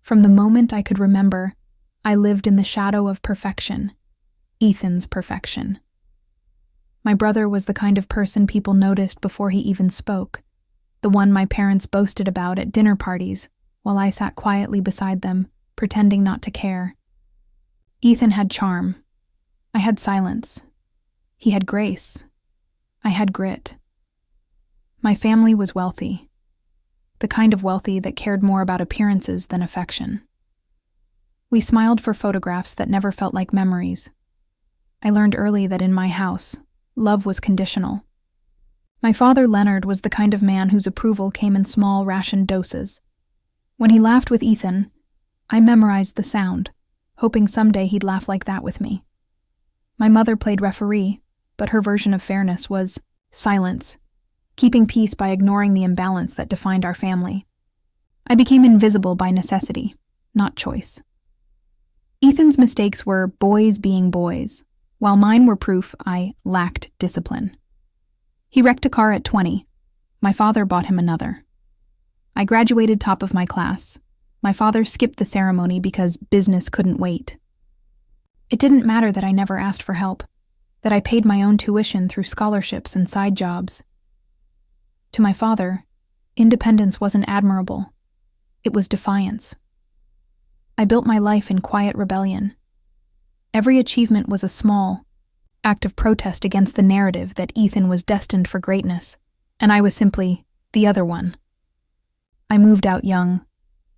From the moment I could remember, I lived in the shadow of perfection, Ethan's perfection. My brother was the kind of person people noticed before he even spoke, the one my parents boasted about at dinner parties while I sat quietly beside them, pretending not to care. Ethan had charm. I had silence. He had grace. I had grit. My family was wealthy, the kind of wealthy that cared more about appearances than affection. We smiled for photographs that never felt like memories. I learned early that in my house, love was conditional. My father, Leonard, was the kind of man whose approval came in small, rationed doses. When he laughed with Ethan, I memorized the sound, hoping someday he'd laugh like that with me. My mother played referee, but her version of fairness was silence, keeping peace by ignoring the imbalance that defined our family. I became invisible by necessity, not choice. Ethan's mistakes were boys being boys, while mine were proof I lacked discipline. He wrecked a car at 20. My father bought him another. I graduated top of my class. My father skipped the ceremony because business couldn't wait. It didn't matter that I never asked for help, that I paid my own tuition through scholarships and side jobs. To my father, independence wasn't admirable. It was defiance. I built my life in quiet rebellion. Every achievement was a small act of protest against the narrative that Ethan was destined for greatness, and I was simply the other one. I moved out young,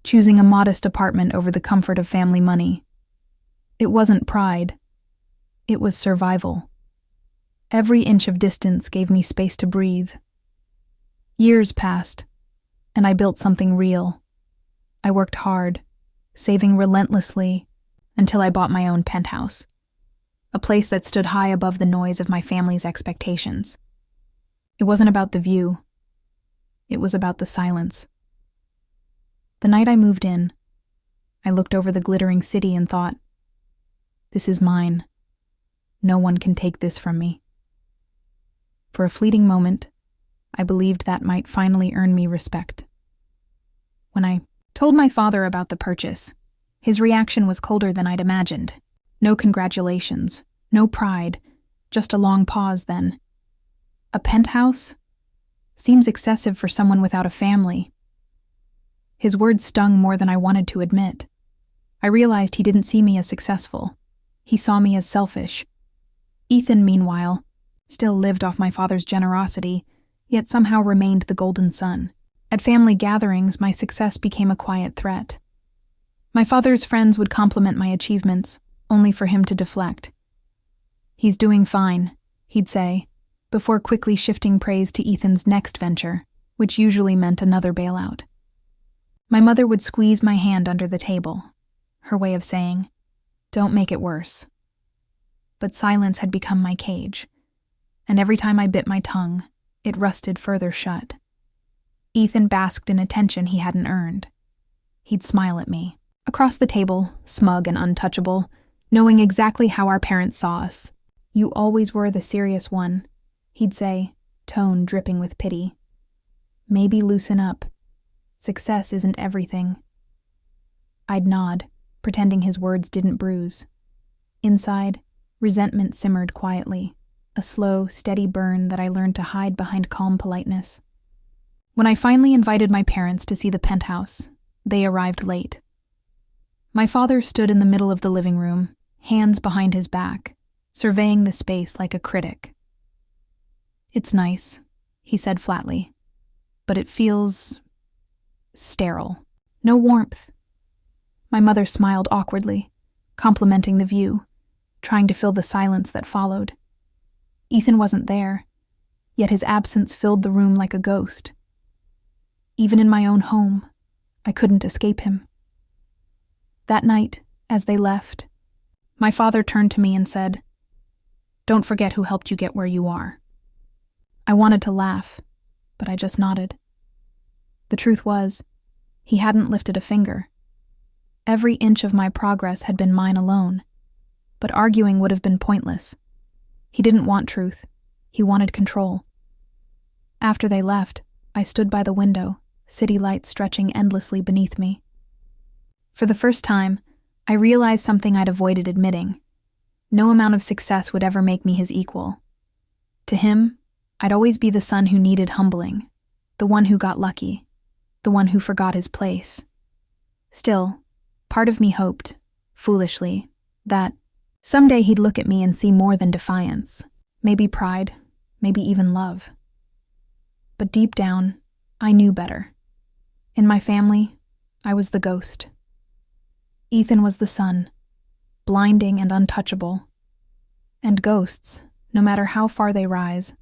choosing a modest apartment over the comfort of family money. It wasn't pride. It was survival. Every inch of distance gave me space to breathe. Years passed, and I built something real. I worked hard, saving relentlessly, until I bought my own penthouse, a place that stood high above the noise of my family's expectations. It wasn't about the view. It was about the silence. The night I moved in, I looked over the glittering city and thought, this is mine. No one can take this from me. For a fleeting moment, I believed that might finally earn me respect. When I told my father about the purchase, his reaction was colder than I'd imagined. No congratulations, no pride, just a long pause then. A penthouse? Seems excessive for someone without a family. His words stung more than I wanted to admit. I realized he didn't see me as successful. He saw me as selfish. Ethan, meanwhile, still lived off my father's generosity, yet somehow remained the golden son. At family gatherings, my success became a quiet threat. My father's friends would compliment my achievements, only for him to deflect. He's doing fine, he'd say, before quickly shifting praise to Ethan's next venture, which usually meant another bailout. My mother would squeeze my hand under the table, her way of saying, "Don't make it worse." But silence had become my cage, and every time I bit my tongue, it rusted further shut. Ethan basked in attention he hadn't earned. He'd smile at me, across the table, smug and untouchable, knowing exactly how our parents saw us. "You always were the serious one," he'd say, tone dripping with pity. "Maybe loosen up. Success isn't everything." I'd nod, pretending his words didn't bruise. Inside, resentment simmered quietly, a slow, steady burn that I learned to hide behind calm politeness. When I finally invited my parents to see the penthouse, they arrived late. My father stood in the middle of the living room, hands behind his back, surveying the space like a critic. "It's nice," he said flatly, "but it feels sterile. No warmth." My mother smiled awkwardly, complimenting the view, trying to fill the silence that followed. Ethan wasn't there, yet his absence filled the room like a ghost. Even in my own home, I couldn't escape him. That night, as they left, my father turned to me and said, "Don't forget who helped you get where you are." I wanted to laugh, but I just nodded. The truth was, he hadn't lifted a finger. Every inch of my progress had been mine alone, but arguing would have been pointless. He didn't want truth. He wanted control. After they left, I stood by the window, city lights stretching endlessly beneath me. For the first time, I realized something I'd avoided admitting. No amount of success would ever make me his equal. To him, I'd always be the son who needed humbling, the one who got lucky, the one who forgot his place. Still, part of me hoped, foolishly, that someday he'd look at me and see more than defiance, maybe pride, maybe even love. But deep down, I knew better. In my family, I was the ghost. Ethan was the sun, blinding and untouchable. And ghosts, no matter how far they rise,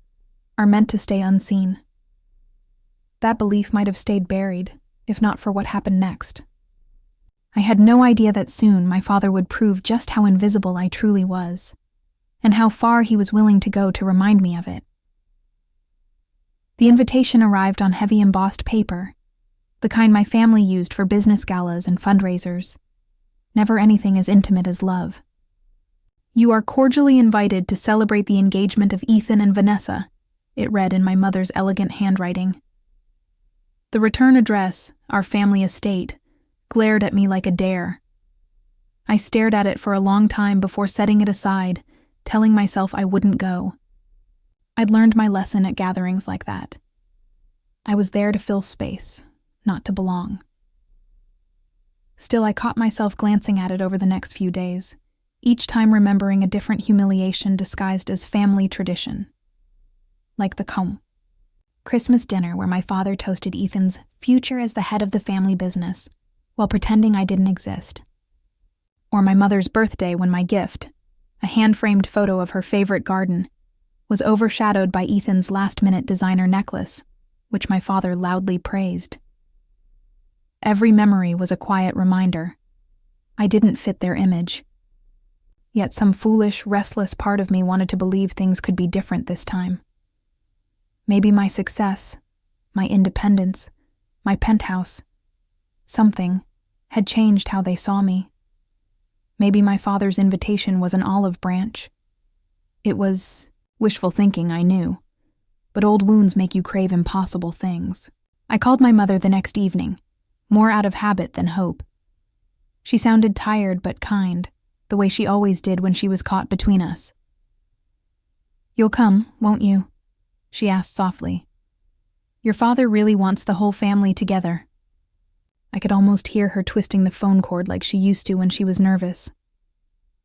are meant to stay unseen. That belief might have stayed buried, if not for what happened next. I had no idea that soon my father would prove just how invisible I truly was, and how far he was willing to go to remind me of it. The invitation arrived on heavy embossed paper, the kind my family used for business galas and fundraisers. Never anything as intimate as love. "You are cordially invited to celebrate the engagement of Ethan and Vanessa," it read in my mother's elegant handwriting. The return address, our family estate, glared at me like a dare. I stared at it for a long time before setting it aside, telling myself I wouldn't go. I'd learned my lesson at gatherings like that. I was there to fill space, not to belong. Still, I caught myself glancing at it over the next few days, each time remembering a different humiliation disguised as family tradition. Like the Christmas dinner where my father toasted Ethan's future as the head of the family business, while pretending I didn't exist. Or my mother's birthday when my gift, a hand-framed photo of her favorite garden, was overshadowed by Ethan's last-minute designer necklace, which my father loudly praised. Every memory was a quiet reminder. I didn't fit their image. Yet some foolish, restless part of me wanted to believe things could be different this time. Maybe my success, my independence, my penthouse, something had changed how they saw me. Maybe my father's invitation was an olive branch. It was wishful thinking, I knew, but old wounds make you crave impossible things. I called my mother the next evening, more out of habit than hope. She sounded tired but kind, the way she always did when she was caught between us. "You'll come, won't you?" she asked softly. "Your father really wants the whole family together." I could almost hear her twisting the phone cord like she used to when she was nervous.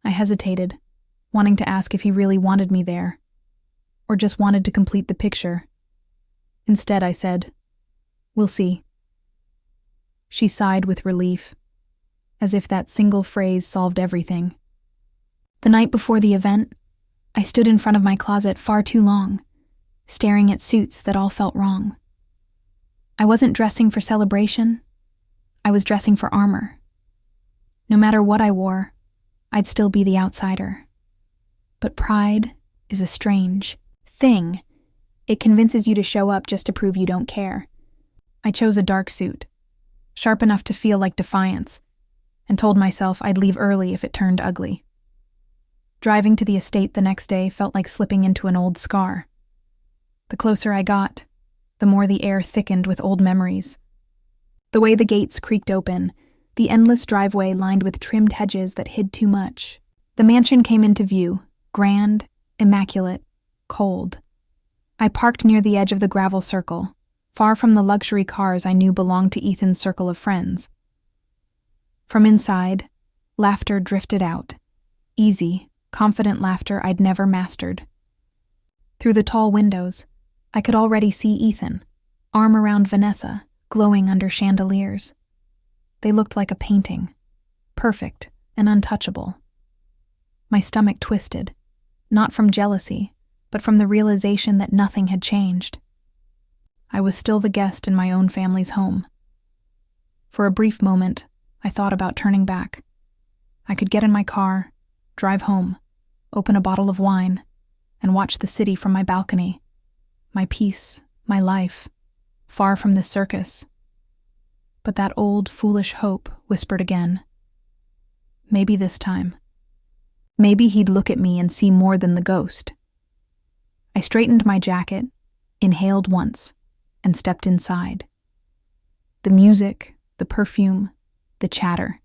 I hesitated, wanting to ask if he really wanted me there, or just wanted to complete the picture. Instead, I said, "We'll see." She sighed with relief, as if that single phrase solved everything. The night before the event, I stood in front of my closet far too long, staring at suits that all felt wrong. I wasn't dressing for celebration. I was dressing for armor. No matter what I wore, I'd still be the outsider. But pride is a strange thing. It convinces you to show up just to prove you don't care. I chose a dark suit, sharp enough to feel like defiance, and told myself I'd leave early if it turned ugly. Driving to the estate the next day felt like slipping into an old scar. The closer I got, the more the air thickened with old memories. The way the gates creaked open, the endless driveway lined with trimmed hedges that hid too much. The mansion came into view, grand, immaculate, cold. I parked near the edge of the gravel circle, far from the luxury cars I knew belonged to Ethan's circle of friends. From inside, laughter drifted out. Easy, confident laughter I'd never mastered. Through the tall windows, I could already see Ethan, arm around Vanessa, glowing under chandeliers. They looked like a painting, perfect and untouchable. My stomach twisted, not from jealousy, but from the realization that nothing had changed. I was still the guest in my own family's home. For a brief moment, I thought about turning back. I could get in my car, drive home, open a bottle of wine, and watch the city from my balcony. My peace, my life, far from this circus. But that old, foolish hope whispered again. Maybe this time. Maybe he'd look at me and see more than the ghost. I straightened my jacket, inhaled once, and stepped inside. The music, the perfume, the chatter.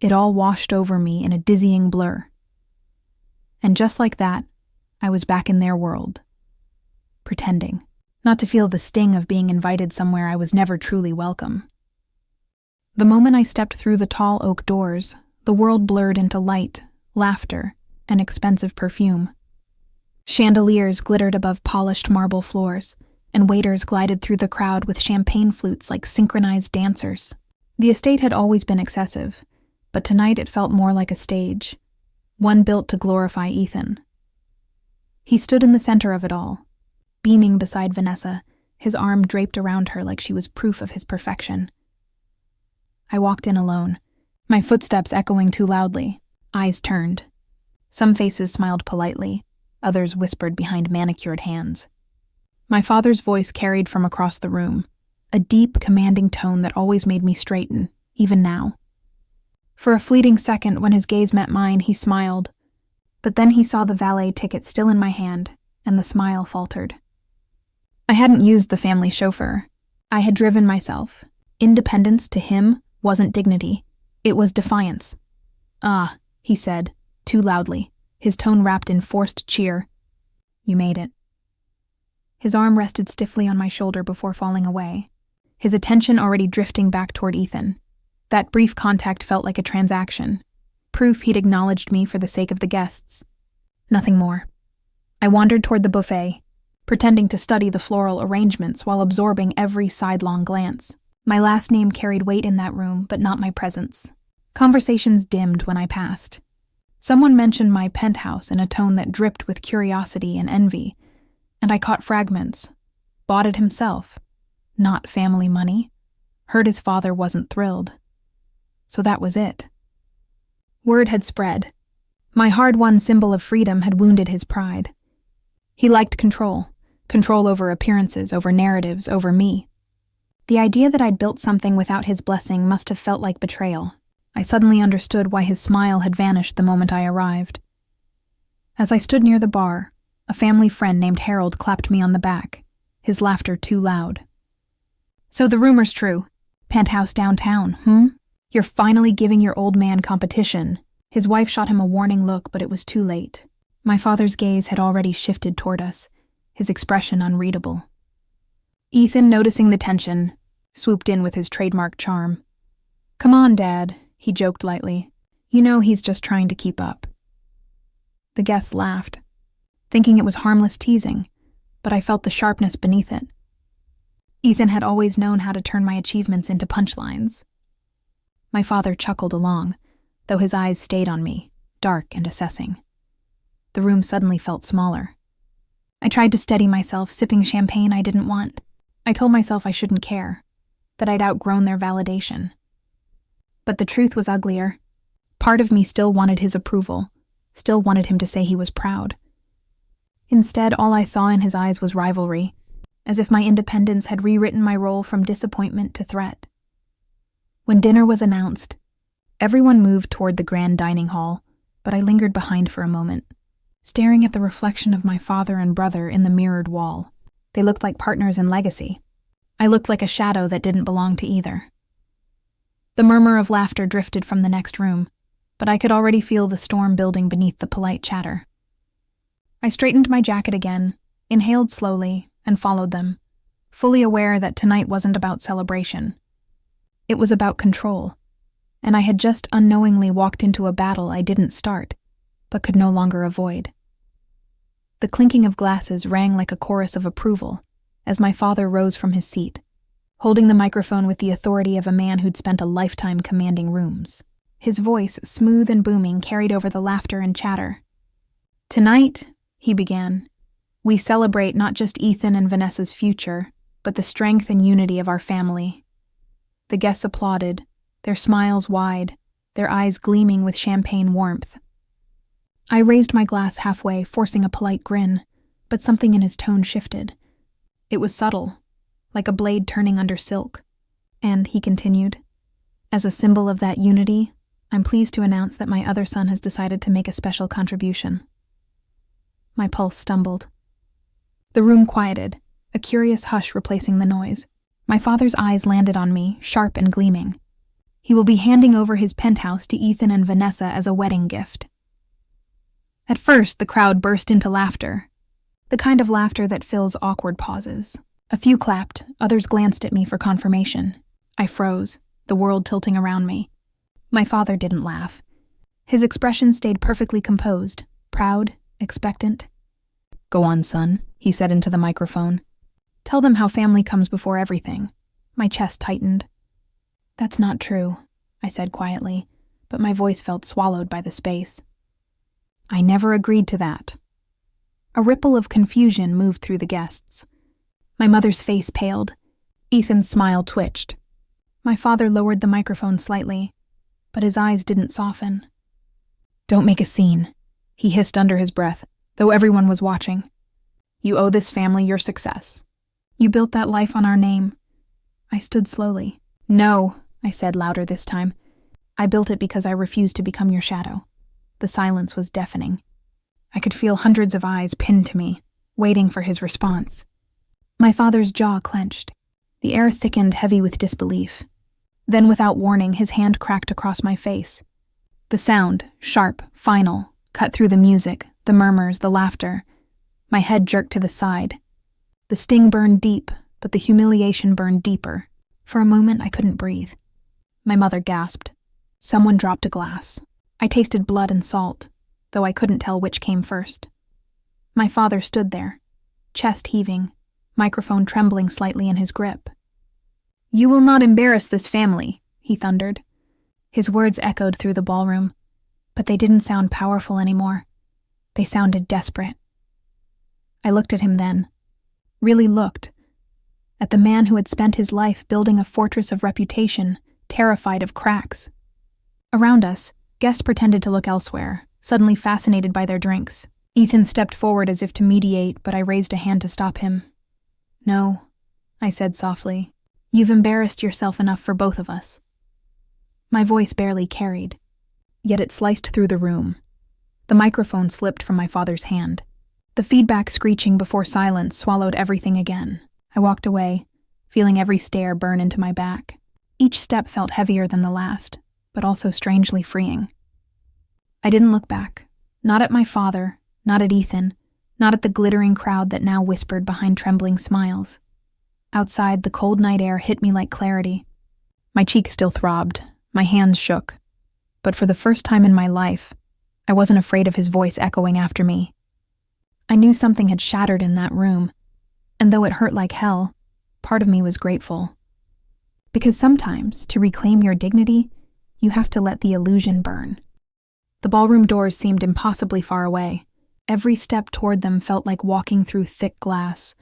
It all washed over me in a dizzying blur. And just like that, I was back in their world. Pretending, not to feel the sting of being invited somewhere I was never truly welcome. The moment I stepped through the tall oak doors, the world blurred into light, laughter, and expensive perfume. Chandeliers glittered above polished marble floors, and waiters glided through the crowd with champagne flutes like synchronized dancers. The estate had always been excessive, but tonight it felt more like a stage, one built to glorify Ethan. He stood in the center of it all, beaming beside Vanessa, his arm draped around her like she was proof of his perfection. I walked in alone, my footsteps echoing too loudly, eyes turned. Some faces smiled politely, others whispered behind manicured hands. My father's voice carried from across the room, a deep, commanding tone that always made me straighten, even now. For a fleeting second, when his gaze met mine, he smiled, but then he saw the valet ticket still in my hand, and the smile faltered. I hadn't used the family chauffeur. I had driven myself. Independence to him wasn't dignity. It was defiance. "Ah," he said, too loudly, his tone wrapped in forced cheer. "You made it." His arm rested stiffly on my shoulder before falling away, his attention already drifting back toward Ethan. That brief contact felt like a transaction, proof he'd acknowledged me for the sake of the guests. Nothing more. I wandered toward the buffet, pretending to study the floral arrangements while absorbing every sidelong glance. My last name carried weight in that room, but not my presence. Conversations dimmed when I passed. Someone mentioned my penthouse in a tone that dripped with curiosity and envy, and I caught fragments. Bought it himself. Not family money. Heard his father wasn't thrilled. So that was it. Word had spread. My hard-won symbol of freedom had wounded his pride. He liked control over appearances, over narratives, over me. The idea that I'd built something without his blessing must have felt like betrayal. I suddenly understood why his smile had vanished the moment I arrived. As I stood near the bar, a family friend named Harold clapped me on the back, his laughter too loud. "So the rumor's true. Penthouse downtown, You're finally giving your old man competition." His wife shot him a warning look, but it was too late. My father's gaze had already shifted toward us, his expression unreadable. Ethan, noticing the tension, swooped in with his trademark charm. "Come on, Dad," he joked lightly. "You know he's just trying to keep up." The guests laughed, thinking it was harmless teasing, but I felt the sharpness beneath it. Ethan had always known how to turn my achievements into punchlines. My father chuckled along, though his eyes stayed on me, dark and assessing. The room suddenly felt smaller. I tried to steady myself, sipping champagne I didn't want. I told myself I shouldn't care, that I'd outgrown their validation. But the truth was uglier. Part of me still wanted his approval, still wanted him to say he was proud. Instead, all I saw in his eyes was rivalry, as if my independence had rewritten my role from disappointment to threat. When dinner was announced, everyone moved toward the grand dining hall, but I lingered behind for a moment, staring at the reflection of my father and brother in the mirrored wall. They looked like partners in legacy. I looked like a shadow that didn't belong to either. The murmur of laughter drifted from the next room, but I could already feel the storm building beneath the polite chatter. I straightened my jacket again, inhaled slowly, and followed them, fully aware that tonight wasn't about celebration. It was about control, and I had just unknowingly walked into a battle I didn't start, but could no longer avoid. The clinking of glasses rang like a chorus of approval as my father rose from his seat, holding the microphone with the authority of a man who'd spent a lifetime commanding rooms. His voice, smooth and booming, carried over the laughter and chatter. "Tonight," he began, "we celebrate not just Ethan and Vanessa's future, but the strength and unity of our family." The guests applauded, their smiles wide, their eyes gleaming with champagne warmth. I raised my glass halfway, forcing a polite grin, but something in his tone shifted. It was subtle, like a blade turning under silk. And, he continued, "As a symbol of that unity, I'm pleased to announce that my other son has decided to make a special contribution." My pulse stumbled. The room quieted, a curious hush replacing the noise. My father's eyes landed on me, sharp and gleaming. He will be handing over his penthouse to Ethan and Vanessa as a wedding gift. At first, the crowd burst into laughter, the kind of laughter that fills awkward pauses. A few clapped, others glanced at me for confirmation. I froze, the world tilting around me. My father didn't laugh. His expression stayed perfectly composed, proud, expectant. "Go on, son," he said into the microphone. "Tell them how family comes before everything." My chest tightened. "That's not true," I said quietly, but my voice felt swallowed by the space. "I never agreed to that." A ripple of confusion moved through the guests. My mother's face paled. Ethan's smile twitched. My father lowered the microphone slightly, but his eyes didn't soften. "Don't make a scene," he hissed under his breath, though everyone was watching. "You owe this family your success. You built that life on our name." I stood slowly. "No," I said louder this time. "I built it because I refused to become your shadow." The silence was deafening. I could feel hundreds of eyes pinned to me, waiting for his response. My father's jaw clenched. The air thickened, heavy with disbelief. Then, without warning, his hand cracked across my face. The sound, sharp, final, cut through the music, the murmurs, the laughter. My head jerked to the side. The sting burned deep, but the humiliation burned deeper. For a moment, I couldn't breathe. My mother gasped. Someone dropped a glass. I tasted blood and salt, though I couldn't tell which came first. My father stood there, chest heaving, microphone trembling slightly in his grip. "You will not embarrass this family," he thundered. His words echoed through the ballroom, but they didn't sound powerful anymore. They sounded desperate. I looked at him then, really looked, at the man who had spent his life building a fortress of reputation, terrified of cracks. Around us, guests pretended to look elsewhere, suddenly fascinated by their drinks. Ethan stepped forward as if to mediate, but I raised a hand to stop him. "No," I said softly. "You've embarrassed yourself enough for both of us." My voice barely carried, yet it sliced through the room. The microphone slipped from my father's hand. The feedback screeching before silence swallowed everything again. I walked away, feeling every stare burn into my back. Each step felt heavier than the last, but also strangely freeing. I didn't look back, not at my father, not at Ethan, not at the glittering crowd that now whispered behind trembling smiles. Outside, the cold night air hit me like clarity. My cheek still throbbed, my hands shook, but for the first time in my life, I wasn't afraid of his voice echoing after me. I knew something had shattered in that room, and though it hurt like hell, part of me was grateful. Because sometimes, to reclaim your dignity, you have to let the illusion burn. The ballroom doors seemed impossibly far away. Every step toward them felt like walking through thick glass,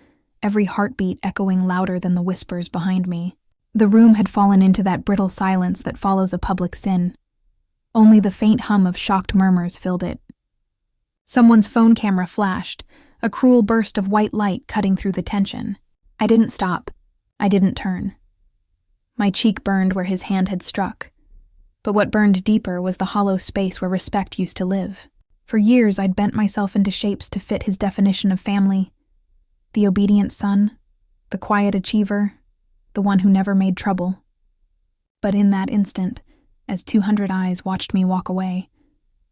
every heartbeat echoing louder than the whispers behind me. The room had fallen into that brittle silence that follows a public sin. Only the faint hum of shocked murmurs filled it. Someone's phone camera flashed, a cruel burst of white light cutting through the tension. I didn't stop. I didn't turn. My cheek burned where his hand had struck. But what burned deeper was the hollow space where respect used to live. For years, I'd bent myself into shapes to fit his definition of family. The obedient son, the quiet achiever, the one who never made trouble. But in that instant, as 200 eyes watched me walk away,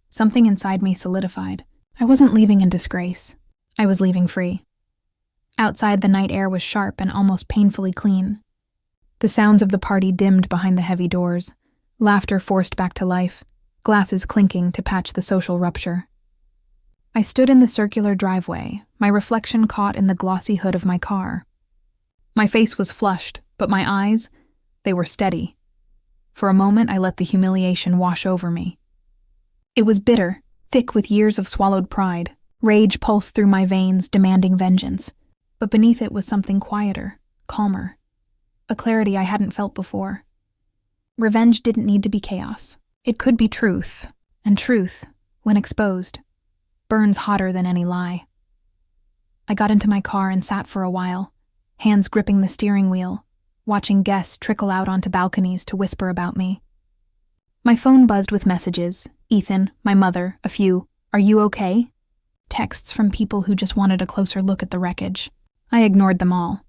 something inside me solidified. I wasn't leaving in disgrace. I was leaving free. Outside, the night air was sharp and almost painfully clean. The sounds of the party dimmed behind the heavy doors, laughter forced back to life, glasses clinking to patch the social rupture. I stood in the circular driveway, my reflection caught in the glossy hood of my car. My face was flushed, but my eyes, they were steady. For a moment, I let the humiliation wash over me. It was bitter, thick with years of swallowed pride. Rage pulsed through my veins, demanding vengeance. But beneath it was something quieter, calmer. A clarity I hadn't felt before. Revenge didn't need to be chaos. It could be truth, and truth, when exposed, burns hotter than any lie. I got into my car and sat for a while, hands gripping the steering wheel, watching guests trickle out onto balconies to whisper about me. My phone buzzed with messages. Ethan, my mother, a few, "Are you okay?" Texts from people who just wanted a closer look at the wreckage. I ignored them all.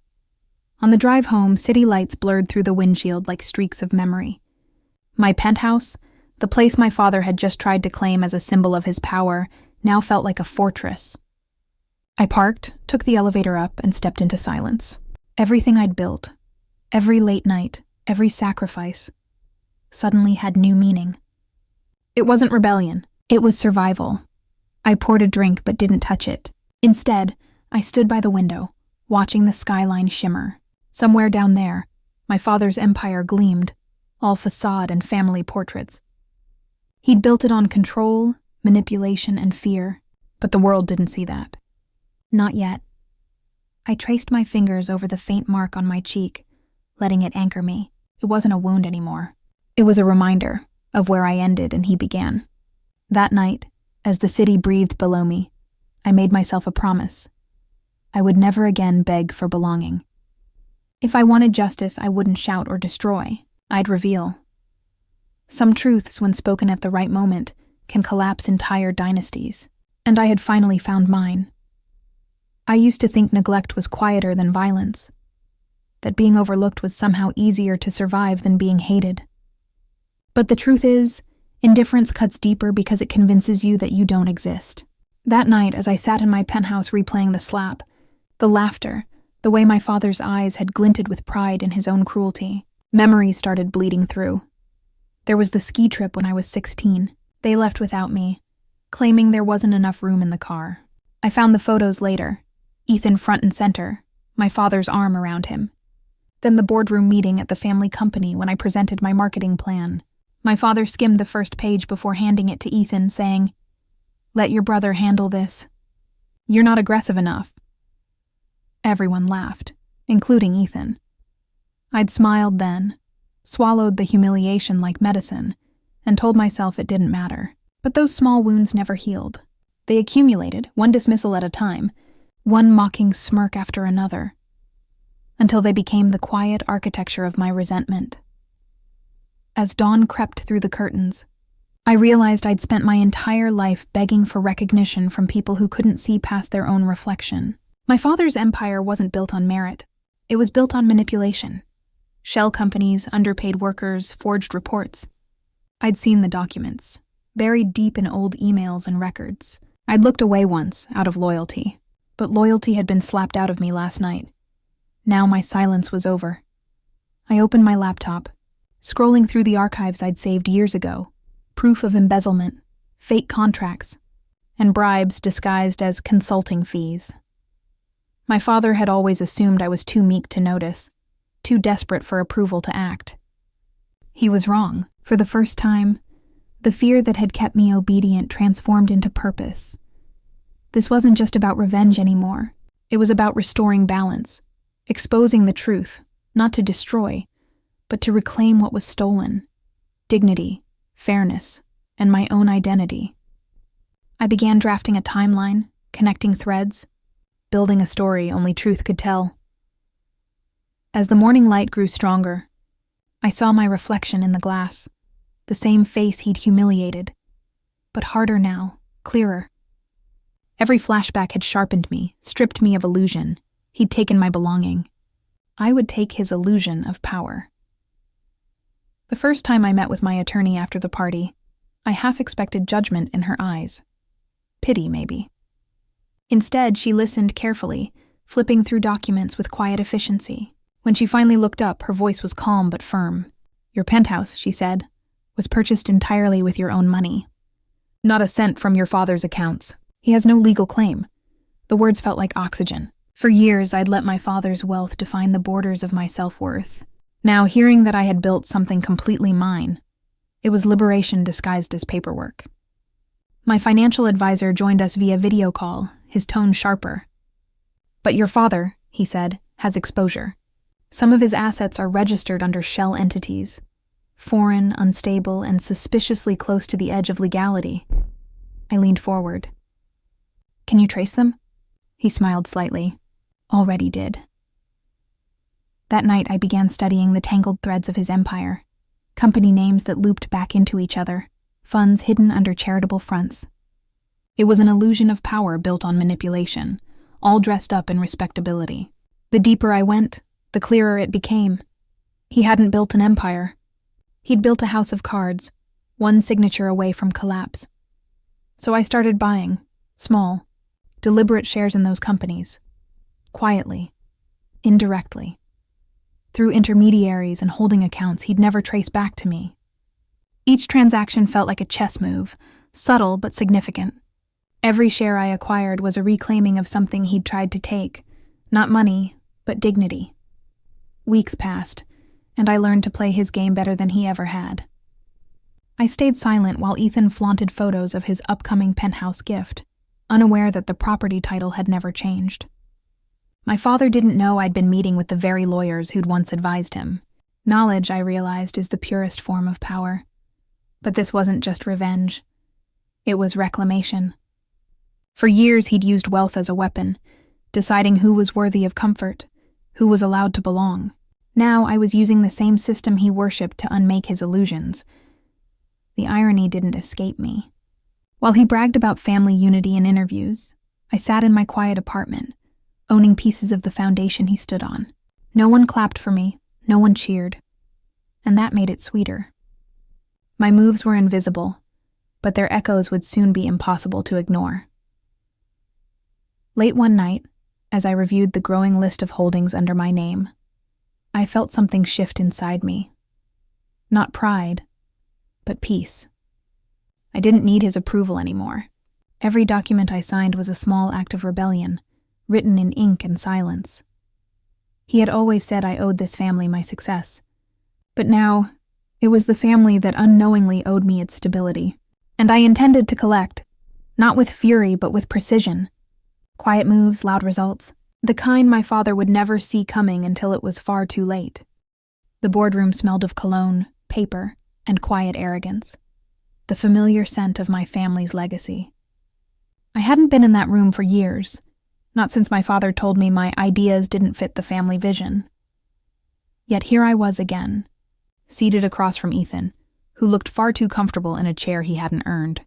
On the drive home, city lights blurred through the windshield like streaks of memory. My penthouse, the place my father had just tried to claim as a symbol of his power, now felt like a fortress. I parked, took the elevator up, and stepped into silence. Everything I'd built, every late night, every sacrifice, suddenly had new meaning. It wasn't rebellion, it was survival. I poured a drink but didn't touch it. Instead, I stood by the window, watching the skyline shimmer. Somewhere down there, my father's empire gleamed, all facade and family portraits. He'd built it on control, manipulation, and fear, but the world didn't see that. Not yet. I traced my fingers over the faint mark on my cheek, letting it anchor me. It wasn't a wound anymore. It was a reminder of where I ended and he began. That night, as the city breathed below me, I made myself a promise. I would never again beg for belonging. If I wanted justice, I wouldn't shout or destroy. I'd reveal. Some truths, when spoken at the right moment, can collapse entire dynasties, and I had finally found mine. I used to think neglect was quieter than violence, that being overlooked was somehow easier to survive than being hated. But the truth is, indifference cuts deeper because it convinces you that you don't exist. That night, as I sat in my penthouse replaying the slap, the laughter, the way my father's eyes had glinted with pride in his own cruelty, memories started bleeding through. There was the ski trip when I was 16. They left without me, claiming there wasn't enough room in the car. I found the photos later, Ethan front and center, my father's arm around him. Then the boardroom meeting at the family company when I presented my marketing plan. My father skimmed the first page before handing it to Ethan, saying, "Let your brother handle this. You're not aggressive enough." Everyone laughed, including Ethan. I'd smiled then, swallowed the humiliation like medicine, and told myself it didn't matter. But those small wounds never healed. They accumulated, one dismissal at a time, one mocking smirk after another, until they became the quiet architecture of my resentment. As dawn crept through the curtains, I realized I'd spent my entire life begging for recognition from people who couldn't see past their own reflection. My father's empire wasn't built on merit. It was built on manipulation. Shell companies, underpaid workers, forged reports. I'd seen the documents, buried deep in old emails and records. I'd looked away once, out of loyalty, but loyalty had been slapped out of me last night. Now my silence was over. I opened my laptop, scrolling through the archives I'd saved years ago, proof of embezzlement, fake contracts, and bribes disguised as consulting fees. My father had always assumed I was too meek to notice, too desperate for approval to act. He was wrong. For the first time, the fear that had kept me obedient transformed into purpose. This wasn't just about revenge anymore. It was about restoring balance, exposing the truth, not to destroy, but to reclaim what was stolen: dignity, fairness, and my own identity. I began drafting a timeline, connecting threads, building a story only truth could tell. As the morning light grew stronger, I saw my reflection in the glass, the same face he'd humiliated, but harder now, clearer. Every flashback had sharpened me, stripped me of illusion. He'd taken my belonging. I would take his illusion of power. The first time I met with my attorney after the party, I half expected judgment in her eyes. Pity, maybe. Instead, she listened carefully, flipping through documents with quiet efficiency. When she finally looked up, her voice was calm but firm. "Your penthouse," she said, "was purchased entirely with your own money. Not a cent from your father's accounts. He has no legal claim." The words felt like oxygen. For years, I'd let my father's wealth define the borders of my self-worth. Now, hearing that I had built something completely mine, it was liberation disguised as paperwork. My financial advisor joined us via video call, his tone sharper. "But your father," he said, "has exposure. Some of his assets are registered under shell entities, foreign, unstable, and suspiciously close to the edge of legality." I leaned forward. "Can you trace them?" He smiled slightly. "Already did." That night I began studying the tangled threads of his empire, company names that looped back into each other, funds hidden under charitable fronts. It was an illusion of power built on manipulation, all dressed up in respectability. The deeper I went, the clearer it became. He hadn't built an empire. He'd built a house of cards, one signature away from collapse. So I started buying, small, deliberate shares in those companies. Quietly, indirectly. Through intermediaries and holding accounts he'd never trace back to me. Each transaction felt like a chess move, subtle but significant. Every share I acquired was a reclaiming of something he'd tried to take, not money, but dignity. Weeks passed, and I learned to play his game better than he ever had. I stayed silent while Ethan flaunted photos of his upcoming penthouse gift, unaware that the property title had never changed. My father didn't know I'd been meeting with the very lawyers who'd once advised him. Knowledge, I realized, is the purest form of power. But this wasn't just revenge. It was reclamation. For years he'd used wealth as a weapon, deciding who was worthy of comfort, who was allowed to belong. Now I was using the same system he worshipped to unmake his illusions. The irony didn't escape me. While he bragged about family unity in interviews, I sat in my quiet apartment, owning pieces of the foundation he stood on. No one clapped for me, no one cheered, and that made it sweeter. My moves were invisible, but their echoes would soon be impossible to ignore. Late one night, as I reviewed the growing list of holdings under my name, I felt something shift inside me. Not pride, but peace. I didn't need his approval anymore. Every document I signed was a small act of rebellion, written in ink and silence. He had always said I owed this family my success. But now, it was the family that unknowingly owed me its stability. And I intended to collect, not with fury but with precision. Quiet moves, loud results. The kind my father would never see coming until it was far too late. The boardroom smelled of cologne, paper, and quiet arrogance. The familiar scent of my family's legacy. I hadn't been in that room for years, not since my father told me my ideas didn't fit the family vision. Yet here I was again, seated across from Ethan, who looked far too comfortable in a chair he hadn't earned.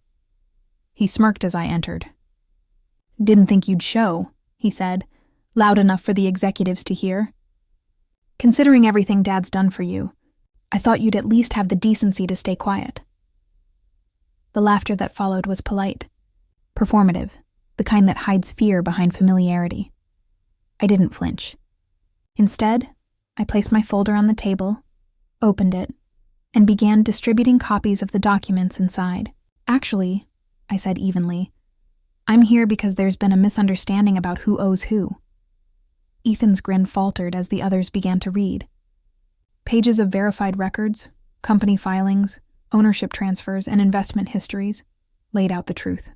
He smirked as I entered. "Didn't think you'd show," he said, loud enough for the executives to hear. "Considering everything Dad's done for you, I thought you'd at least have the decency to stay quiet." The laughter that followed was polite, performative, the kind that hides fear behind familiarity. I didn't flinch. Instead, I placed my folder on the table, opened it, and began distributing copies of the documents inside. "Actually," I said evenly, "I'm here because there's been a misunderstanding about who owes who." Ethan's grin faltered as the others began to read. Pages of verified records, company filings, ownership transfers, and investment histories laid out the truth.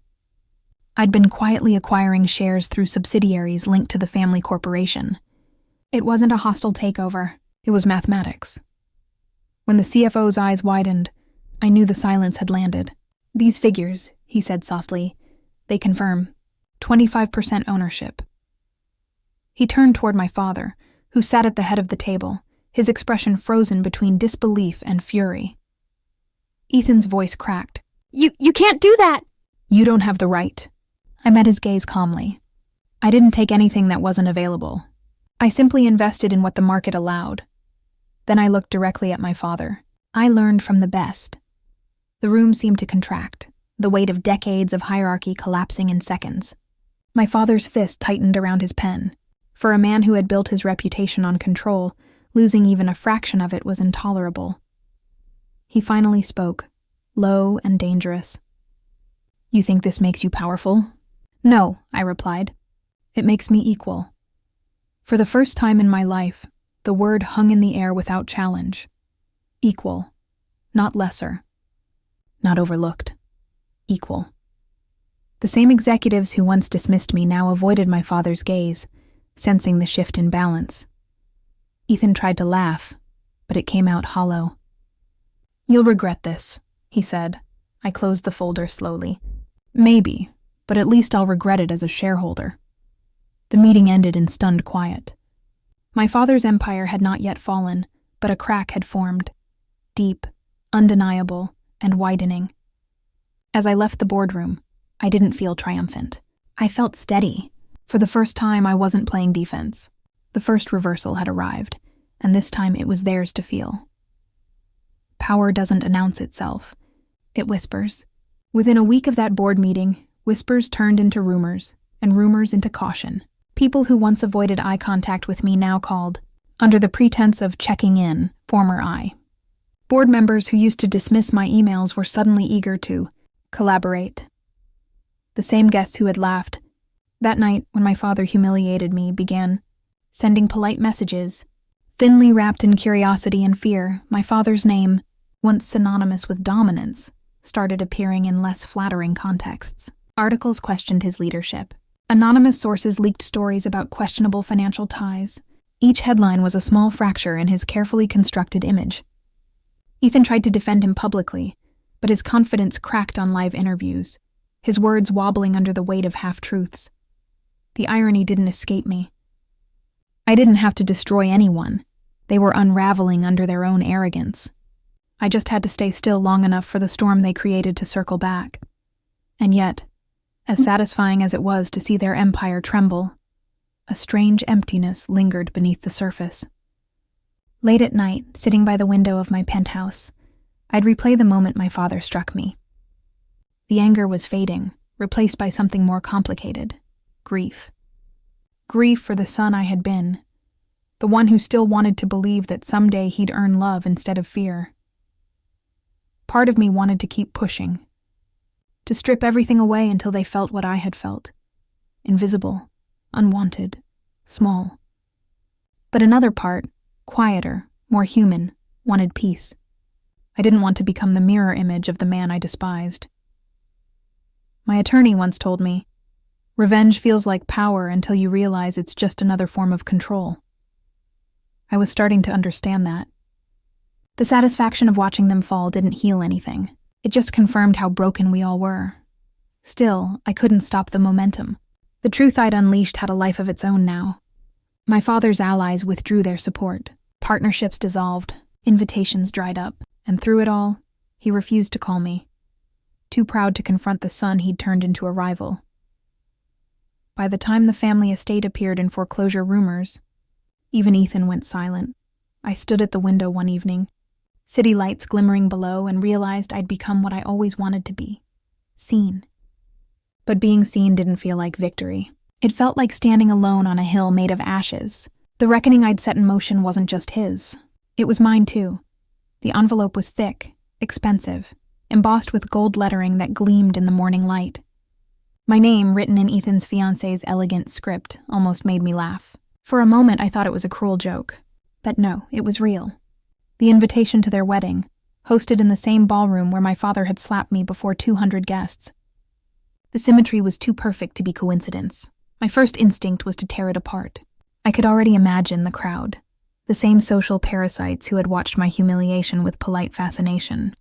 I'd been quietly acquiring shares through subsidiaries linked to the family corporation. It wasn't a hostile takeover, it was mathematics. When the CFO's eyes widened, I knew the silence had landed. "These figures," he said softly, "they confirm 25% ownership." He turned toward my father, who sat at the head of the table, his expression frozen between disbelief and fury. Ethan's voice cracked. You can't do that!" "You don't have the right." I met his gaze calmly. I didn't take anything that wasn't available. I simply invested in what the market allowed. Then I looked directly at my father. I learned from the best. The room seemed to contract, the weight of decades of hierarchy collapsing in seconds. My father's fist tightened around his pen. For a man who had built his reputation on control, losing even a fraction of it was intolerable. He finally spoke, low and dangerous. "You think this makes you powerful?" "No," I replied. "It makes me equal." For the first time in my life, the word hung in the air without challenge. Equal, not lesser. Not overlooked. Equal. The same executives who once dismissed me now avoided my father's gaze, sensing the shift in balance. Ethan tried to laugh, but it came out hollow. "You'll regret this," he said. I closed the folder slowly. "Maybe, but at least I'll regret it as a shareholder." The meeting ended in stunned quiet. My father's empire had not yet fallen, but a crack had formed. Deep, undeniable, and widening. As I left the boardroom, I didn't feel triumphant. I felt steady. For the first time, I wasn't playing defense. The first reversal had arrived, and this time it was theirs to feel. Power doesn't announce itself. It whispers. Within a week of that board meeting, whispers turned into rumors, and rumors into caution. People who once avoided eye contact with me now called, under the pretense of checking in, former I. Board members who used to dismiss my emails were suddenly eager to collaborate. The same guests who had laughed that night when my father humiliated me began sending polite messages. Thinly wrapped in curiosity and fear, my father's name, once synonymous with dominance, started appearing in less flattering contexts. Articles questioned his leadership. Anonymous sources leaked stories about questionable financial ties. Each headline was a small fracture in his carefully constructed image. Ethan tried to defend him publicly, but his confidence cracked on live interviews, his words wobbling under the weight of half-truths. The irony didn't escape me. I didn't have to destroy anyone. They were unraveling under their own arrogance. I just had to stay still long enough for the storm they created to circle back. And yet, as satisfying as it was to see their empire tremble, a strange emptiness lingered beneath the surface. Late at night, sitting by the window of my penthouse, I'd replay the moment my father struck me. The anger was fading, replaced by something more complicated: grief. Grief for the son I had been, the one who still wanted to believe that someday he'd earn love instead of fear. Part of me wanted to keep pushing, to strip everything away until they felt what I had felt: invisible, unwanted, small. But another part, quieter, more human, wanted peace. I didn't want to become the mirror image of the man I despised. My attorney once told me, "Revenge feels like power until you realize it's just another form of control." I was starting to understand that. The satisfaction of watching them fall didn't heal anything. It just confirmed how broken we all were. Still, I couldn't stop the momentum. The truth I'd unleashed had a life of its own now. My father's allies withdrew their support. Partnerships dissolved, invitations dried up, and through it all, he refused to call me, too proud to confront the son he'd turned into a rival. By the time the family estate appeared in foreclosure rumors, even Ethan went silent. I stood at the window one evening, city lights glimmering below, and realized I'd become what I always wanted to be: seen. But being seen didn't feel like victory. It felt like standing alone on a hill made of ashes. The reckoning I'd set in motion wasn't just his. It was mine too. The envelope was thick, expensive, embossed with gold lettering that gleamed in the morning light. My name, written in Ethan's fiancée's elegant script, almost made me laugh. For a moment I thought it was a cruel joke. But no, it was real. The invitation to their wedding, hosted in the same ballroom where my father had slapped me before 200 guests. The symmetry was too perfect to be coincidence. My first instinct was to tear it apart. I could already imagine the crowd, the same social parasites who had watched my humiliation with polite fascination.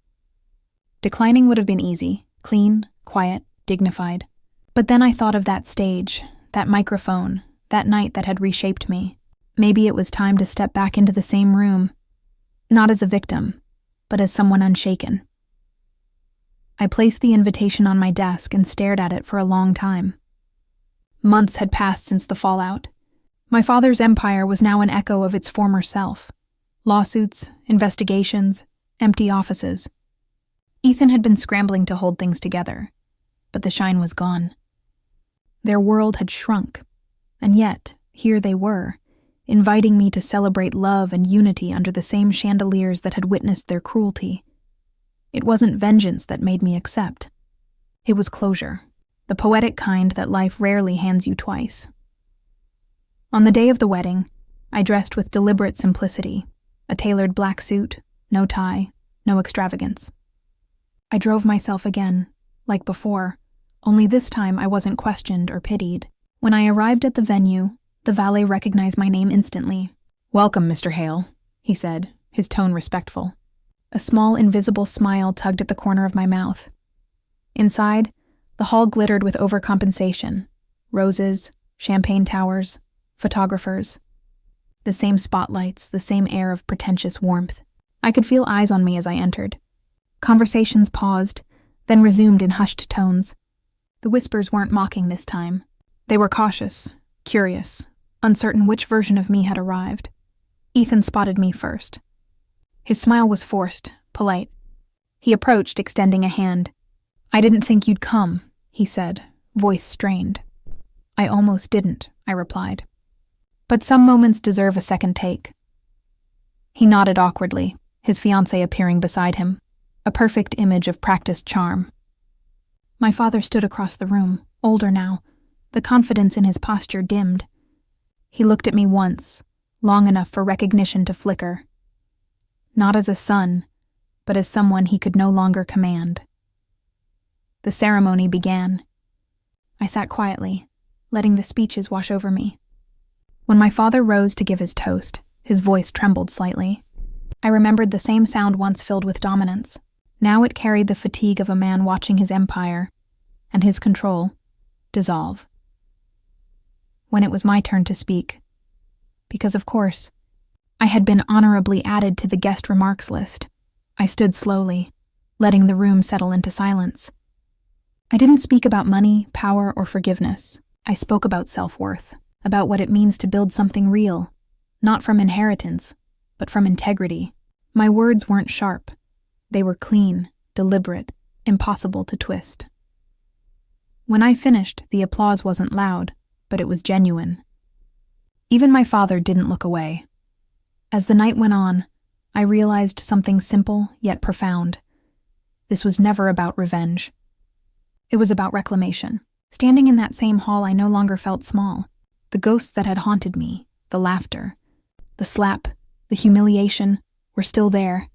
Declining would have been easy, clean, quiet, dignified. But then I thought of that stage, that microphone, that night that had reshaped me. Maybe it was time to step back into the same room, not as a victim, but as someone unshaken. I placed the invitation on my desk and stared at it for a long time. Months had passed since the fallout. My father's empire was now an echo of its former self. Lawsuits, investigations, empty offices. Ethan had been scrambling to hold things together, but the shine was gone. Their world had shrunk, and yet, here they were, inviting me to celebrate love and unity under the same chandeliers that had witnessed their cruelty. It wasn't vengeance that made me accept. It was closure, the poetic kind that life rarely hands you twice. On the day of the wedding, I dressed with deliberate simplicity, a tailored black suit, no tie, no extravagance. I drove myself again, like before, only this time I wasn't questioned or pitied. When I arrived at the venue, the valet recognized my name instantly. "Welcome, Mr. Hale," he said, his tone respectful. A small, invisible smile tugged at the corner of my mouth. Inside, the hall glittered with overcompensation: roses, champagne towers, photographers. The same spotlights, the same air of pretentious warmth. I could feel eyes on me as I entered. Conversations paused, then resumed in hushed tones. The whispers weren't mocking this time. They were cautious, curious, uncertain which version of me had arrived. Ethan spotted me first. His smile was forced, polite. He approached, extending a hand. "I didn't think you'd come," he said, voice strained. "I almost didn't," I replied. "But some moments deserve a second take." He nodded awkwardly, his fiancée appearing beside him, a perfect image of practiced charm. My father stood across the room, older now, the confidence in his posture dimmed. He looked at me once, long enough for recognition to flicker. Not as a son, but as someone he could no longer command. The ceremony began. I sat quietly, letting the speeches wash over me. When my father rose to give his toast, his voice trembled slightly. I remembered the same sound once filled with dominance. Now it carried the fatigue of a man watching his empire, and his control, dissolve. When it was my turn to speak, because of course, I had been honorably added to the guest remarks list, I stood slowly, letting the room settle into silence. I didn't speak about money, power, or forgiveness. I spoke about self-worth, about what it means to build something real, not from inheritance, but from integrity. My words weren't sharp. They were clean, deliberate, impossible to twist. When I finished, the applause wasn't loud, but it was genuine. Even my father didn't look away. As the night went on, I realized something simple yet profound. This was never about revenge. It was about reclamation. Standing in that same hall, I no longer felt small. The ghosts that had haunted me, the laughter, the slap, the humiliation, were still there,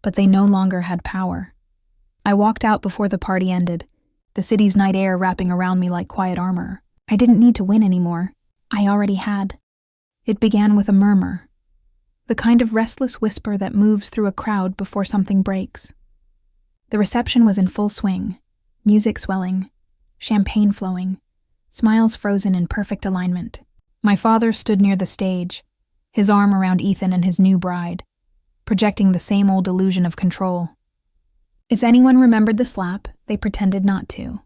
but they no longer had power. I walked out before the party ended, the city's night air wrapping around me like quiet armor. I didn't need to win anymore. I already had. It began with a murmur, the kind of restless whisper that moves through a crowd before something breaks. The reception was in full swing, music swelling, champagne flowing, smiles frozen in perfect alignment. My father stood near the stage, his arm around Ethan and his new bride, projecting the same old illusion of control. If anyone remembered the slap, they pretended not to.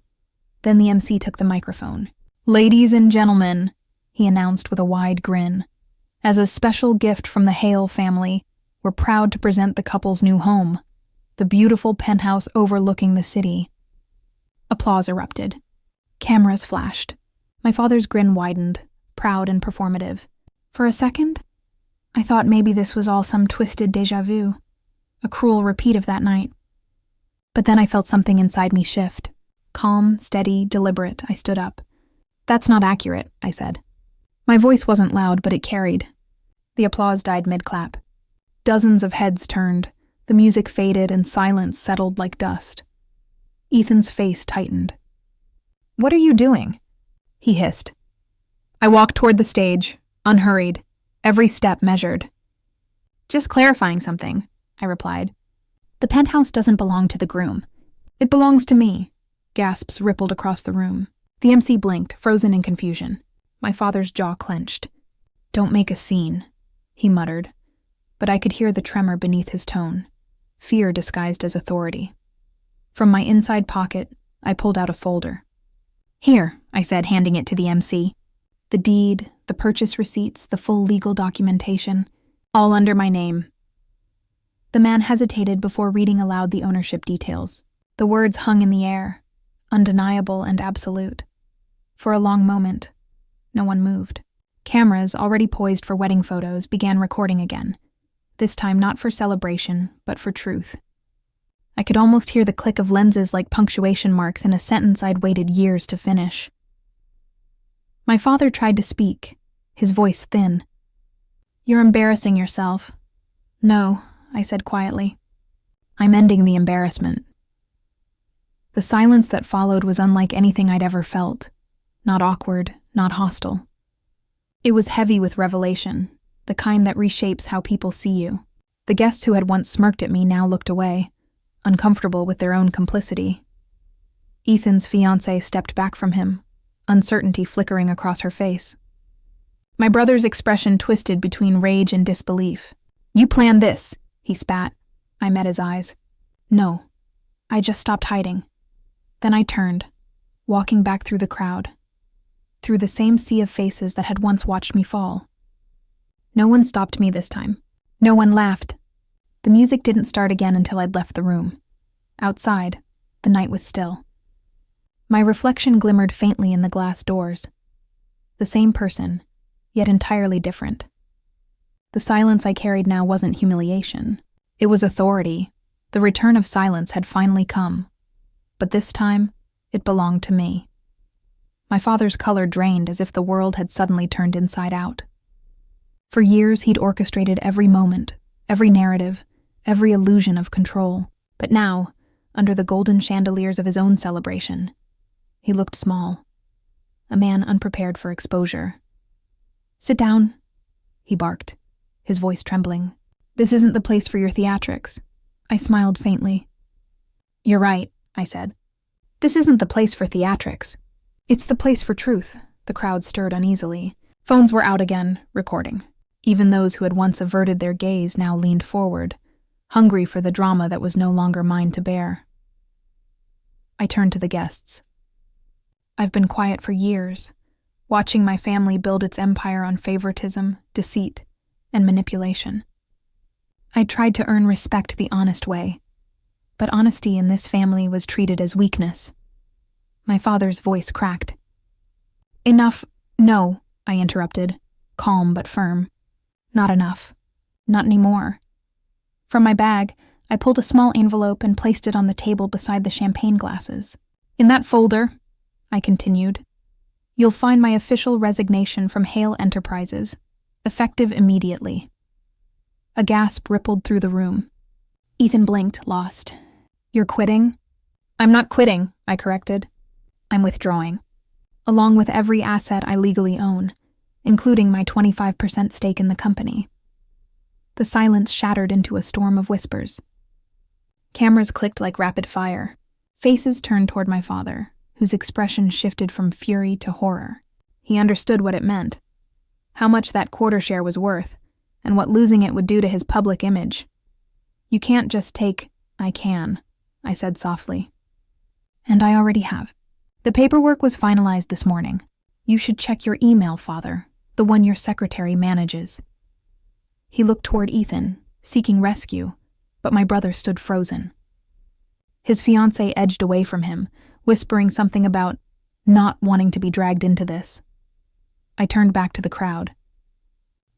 Then the MC took the microphone. "Ladies and gentlemen," he announced with a wide grin, "as a special gift from the Hale family, we're proud to present the couple's new home, the beautiful penthouse overlooking the city." Applause erupted. Cameras flashed. My father's grin widened, proud and performative. For a second, I thought maybe this was all some twisted déjà vu, a cruel repeat of that night. But then I felt something inside me shift. Calm, steady, deliberate, I stood up. "That's not accurate," I said. My voice wasn't loud, but it carried. The applause died mid-clap. Dozens of heads turned, the music faded, and silence settled like dust. Ethan's face tightened. "What are you doing?" he hissed. I walked toward the stage, unhurried, every step measured. "Just clarifying something," I replied. "The penthouse doesn't belong to the groom. It belongs to me." Gasps rippled across the room. The MC blinked, frozen in confusion. My father's jaw clenched. "Don't make a scene," he muttered, but I could hear the tremor beneath his tone, fear disguised as authority. From my inside pocket, I pulled out a folder. "Here," I said, handing it to the MC. The deed, the purchase receipts, the full legal documentation, all under my name. The man hesitated before reading aloud the ownership details. The words hung in the air, undeniable and absolute. For a long moment, no one moved. Cameras, already poised for wedding photos, began recording again, this time not for celebration, but for truth. I could almost hear the click of lenses like punctuation marks in a sentence I'd waited years to finish. My father tried to speak, his voice thin. "You're embarrassing yourself." "No," I said quietly. "I'm ending the embarrassment." The silence that followed was unlike anything I'd ever felt. Not awkward, not hostile. It was heavy with revelation, the kind that reshapes how people see you. The guests who had once smirked at me now looked away, uncomfortable with their own complicity. Ethan's fiancée stepped back from him, uncertainty flickering across her face. My brother's expression twisted between rage and disbelief. "You planned this," he spat. I met his eyes. "No, I just stopped hiding." Then I turned, walking back through the crowd, through the same sea of faces that had once watched me fall. No one stopped me this time. No one laughed. The music didn't start again until I'd left the room. Outside, the night was still. My reflection glimmered faintly in the glass doors. The same person, yet entirely different. The silence I carried now wasn't humiliation. It was authority. The return of silence had finally come. But this time, it belonged to me. My father's color drained as if the world had suddenly turned inside out. For years, he'd orchestrated every moment, every narrative, every illusion of control. But now, under the golden chandeliers of his own celebration, he looked small, a man unprepared for exposure. "Sit down," he barked, his voice trembling. "This isn't the place for your theatrics." I smiled faintly. "You're right," I said. "This isn't the place for theatrics. It's the place for truth." The crowd stirred uneasily. Phones were out again, recording. Even those who had once averted their gaze now leaned forward, hungry for the drama that was no longer mine to bear. I turned to the guests. "I've been quiet for years, watching my family build its empire on favoritism, deceit, and manipulation. I tried to earn respect the honest way, but honesty in this family was treated as weakness." My father's voice cracked. "Enough." "No," I interrupted, calm but firm. "Not enough. Not anymore." From my bag, I pulled a small envelope and placed it on the table beside the champagne glasses. "In that folder," I continued, "you'll find my official resignation from Hale Enterprises, effective immediately." A gasp rippled through the room. Ethan blinked, lost. "You're quitting?" "I'm not quitting," I corrected. "I'm withdrawing, along with every asset I legally own, including my 25% stake in the company." The silence shattered into a storm of whispers. Cameras clicked like rapid fire. Faces turned toward my father, whose expression shifted from fury to horror. He understood what it meant, how much that quarter share was worth, and what losing it would do to his public image. "You can't just take—" "I can," I said softly. "And I already have. The paperwork was finalized this morning. You should check your email, Father, the one your secretary manages." He looked toward Ethan, seeking rescue, but my brother stood frozen. His fiancée edged away from him, whispering something about not wanting to be dragged into this. I turned back to the crowd.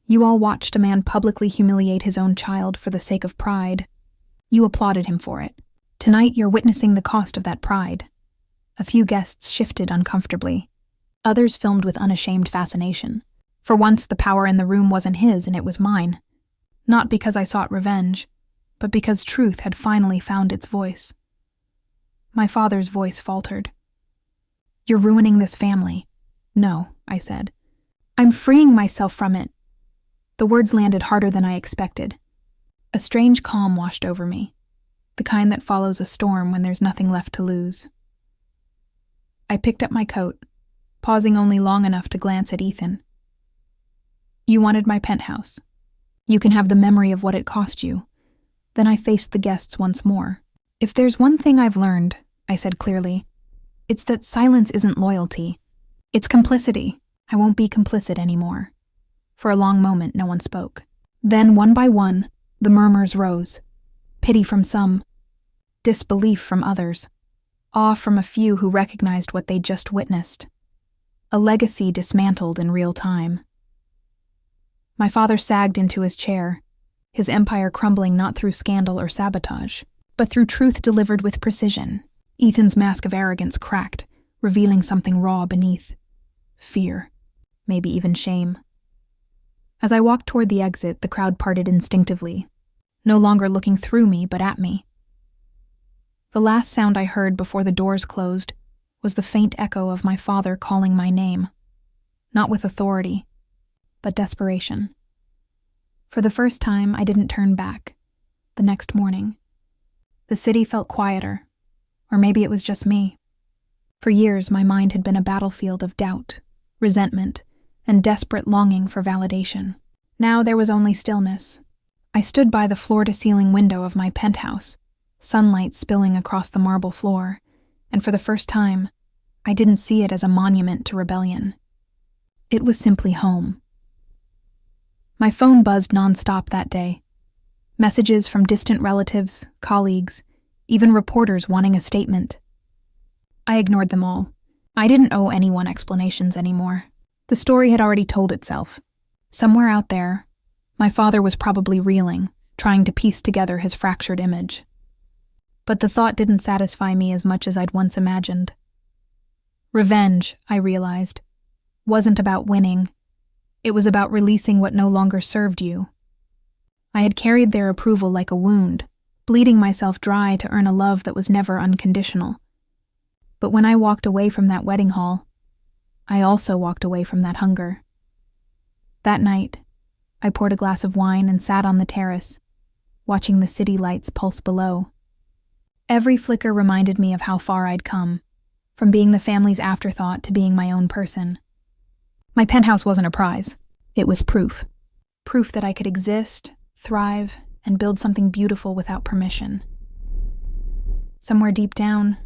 "You all watched a man publicly humiliate his own child for the sake of pride. You applauded him for it. Tonight you're witnessing the cost of that pride." A few guests shifted uncomfortably. Others filmed with unashamed fascination. For once, the power in the room wasn't his and it was mine. Not because I sought revenge, but because truth had finally found its voice. My father's voice faltered. "You're ruining this family." "No," I said. "I'm freeing myself from it." The words landed harder than I expected. A strange calm washed over me, the kind that follows a storm when there's nothing left to lose. I picked up my coat, pausing only long enough to glance at Ethan. "You wanted my penthouse. You can have the memory of what it cost you." Then I faced the guests once more. "If there's one thing I've learned," I said clearly, "it's that silence isn't loyalty. It's complicity. I won't be complicit anymore." For a long moment, no one spoke. Then, one by one, the murmurs rose. Pity from some, disbelief from others, awe from a few who recognized what they'd just witnessed. A legacy dismantled in real time. My father sagged into his chair, his empire crumbling not through scandal or sabotage, but through truth delivered with precision. Ethan's mask of arrogance cracked, revealing something raw beneath. Fear, maybe even shame. As I walked toward the exit, the crowd parted instinctively, no longer looking through me but at me. The last sound I heard before the doors closed was the faint echo of my father calling my name, not with authority, but desperation. For the first time, I didn't turn back. The next morning, the city felt quieter, or maybe it was just me. For years, my mind had been a battlefield of doubt, resentment, and desperate longing for validation. Now there was only stillness. I stood by the floor-to-ceiling window of my penthouse, sunlight spilling across the marble floor, and for the first time, I didn't see it as a monument to rebellion. It was simply home. My phone buzzed nonstop that day. Messages from distant relatives, colleagues, even reporters wanting a statement. I ignored them all. I didn't owe anyone explanations anymore. The story had already told itself. Somewhere out there, my father was probably reeling, trying to piece together his fractured image. But the thought didn't satisfy me as much as I'd once imagined. Revenge, I realized, wasn't about winning. It was about releasing what no longer served you. I had carried their approval like a wound, bleeding myself dry to earn a love that was never unconditional. But when I walked away from that wedding hall, I also walked away from that hunger. That night, I poured a glass of wine and sat on the terrace, watching the city lights pulse below. Every flicker reminded me of how far I'd come, from being the family's afterthought to being my own person. My penthouse wasn't a prize. It was proof. Proof that I could exist, thrive, and build something beautiful without permission. Somewhere deep down,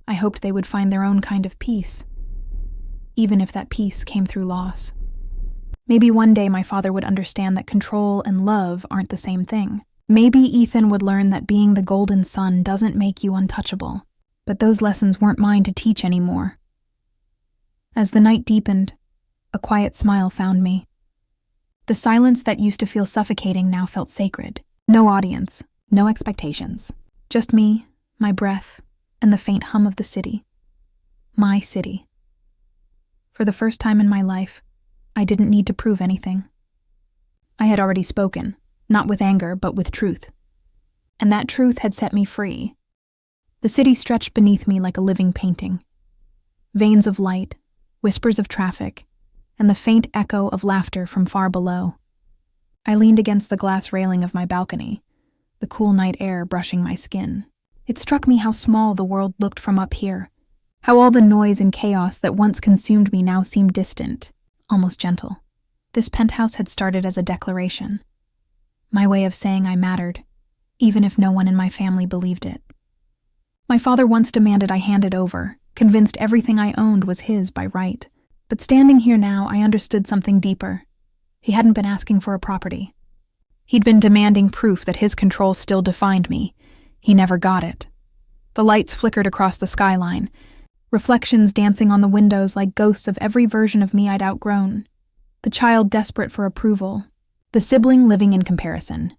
I hoped they would find their own kind of peace, even if that peace came through loss. Maybe one day my father would understand that control and love aren't the same thing. Maybe Ethan would learn that being the golden son doesn't make you untouchable. But those lessons weren't mine to teach anymore. As the night deepened, a quiet smile found me. The silence that used to feel suffocating now felt sacred. No audience, no expectations. Just me, my breath, and the faint hum of the city. My city. For the first time in my life, I didn't need to prove anything. I had already spoken, not with anger, but with truth. And that truth had set me free. The city stretched beneath me like a living painting. Veins of light, whispers of traffic, and the faint echo of laughter from far below. I leaned against the glass railing of my balcony, the cool night air brushing my skin. It struck me how small the world looked from up here, how all the noise and chaos that once consumed me now seemed distant, almost gentle. This penthouse had started as a declaration, my way of saying I mattered, even if no one in my family believed it. My father once demanded I hand it over, convinced everything I owned was his by right. But standing here now, I understood something deeper. He hadn't been asking for a property. He'd been demanding proof that his control still defined me. He never got it. The lights flickered across the skyline, reflections dancing on the windows like ghosts of every version of me I'd outgrown. The child desperate for approval, the sibling living in comparison,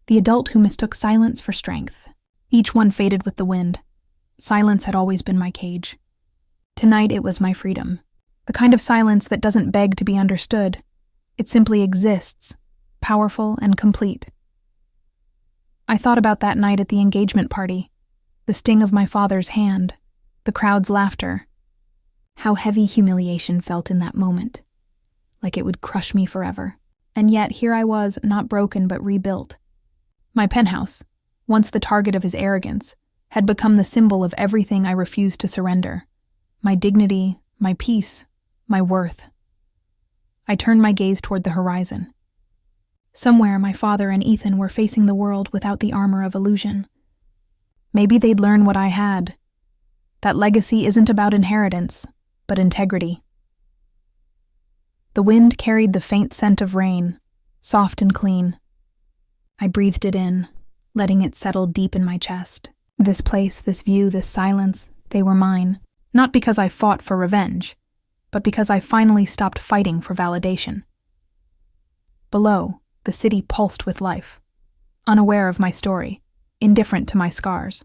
the adult who mistook silence for strength. Each one faded with the wind. Silence had always been my cage. Tonight it was my freedom. The kind of silence that doesn't beg to be understood. It simply exists, powerful and complete. I thought about that night at the engagement party, the sting of my father's hand, the crowd's laughter. How heavy humiliation felt in that moment, like it would crush me forever. And yet here I was, not broken but rebuilt. My penthouse, once the target of his arrogance, had become the symbol of everything I refused to surrender. My dignity, my peace, my worth. I turned my gaze toward the horizon. Somewhere my father and Ethan were facing the world without the armor of illusion. Maybe they'd learn what I had. That legacy isn't about inheritance, but integrity. The wind carried the faint scent of rain, soft and clean. I breathed it in, letting it settle deep in my chest. This place, this view, this silence, they were mine. Not because I fought for revenge, but because I finally stopped fighting for validation. Below, the city pulsed with life, unaware of my story, indifferent to my scars.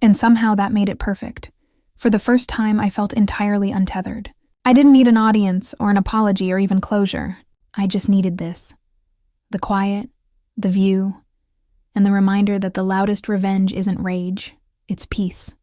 And somehow that made it perfect. For the first time, I felt entirely untethered. I didn't need an audience or an apology or even closure. I just needed this. The quiet, the view, and the reminder that the loudest revenge isn't rage, it's peace.